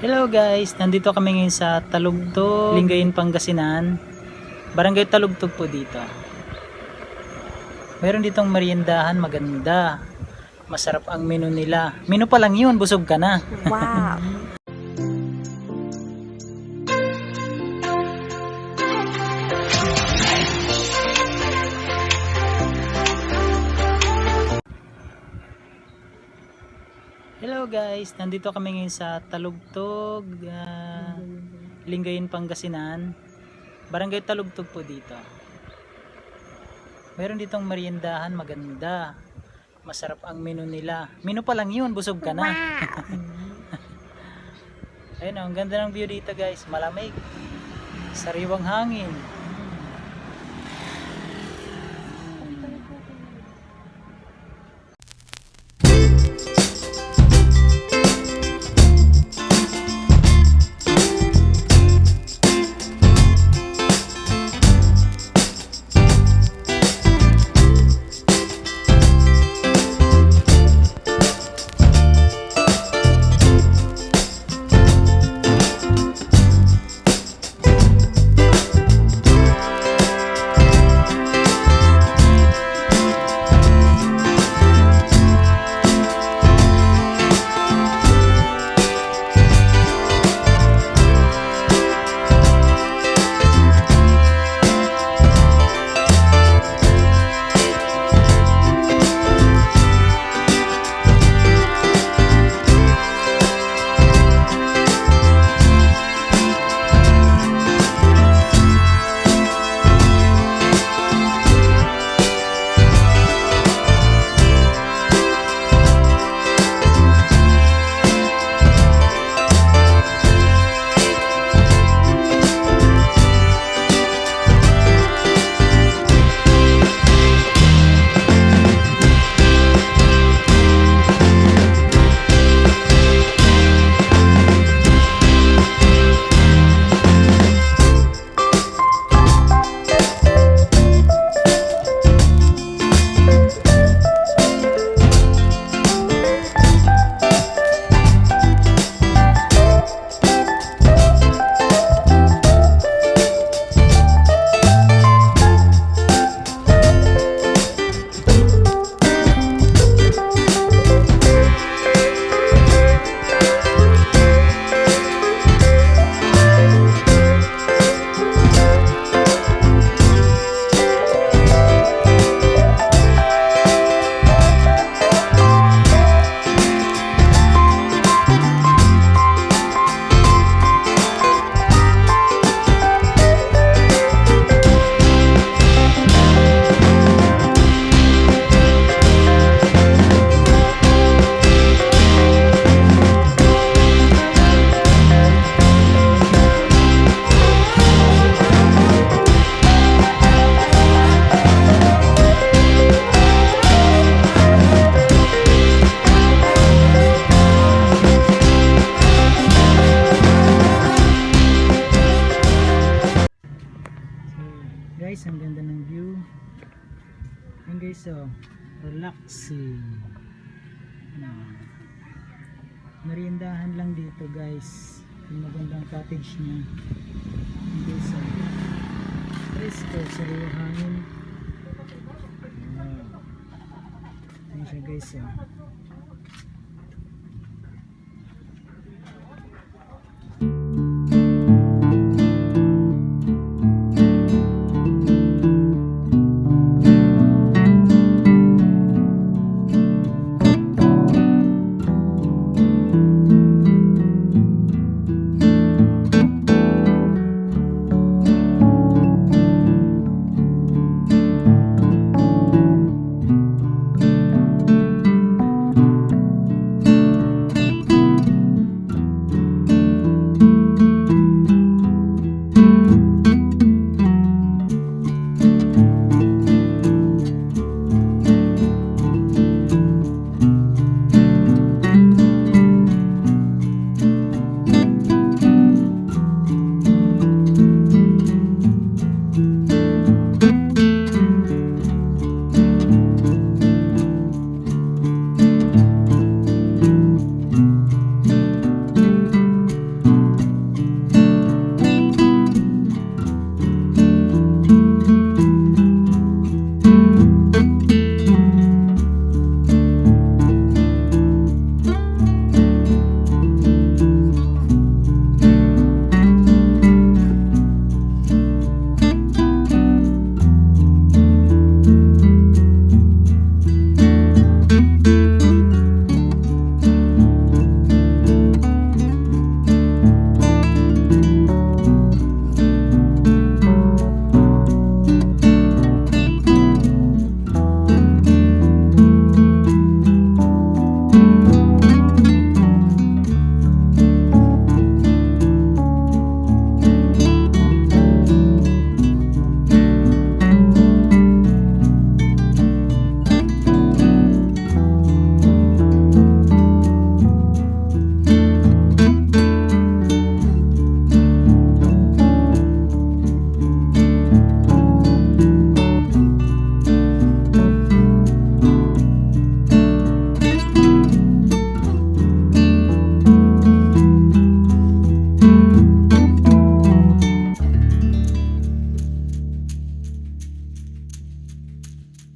Hello guys, nandito kami ngayon sa Talugtog, Lingayen, Pangasinan. Barangay Talugtog po dito. Meron ditong meriendahan maganda. Masarap ang menu nila. Menu pa lang yun, busog ka na. Wow! Hello guys, nandito kami ngayon sa Talugtog, Lingayen, Pangasinan. Barangay Talugtog po dito. Meron ditong meriendahan maganda. Masarap ang menu nila. Menu pa lang yun, busog ka na. Ayun, ang ganda ng view dito guys. Malamig. Sariwang hangin. Guys, ang ganda ng view. Ayan guys, relaxing. Meriendahan lang dito guys. Yung magandang cottage niya. Ayan guys, presko, sariwang hangin. Ayan siya guys.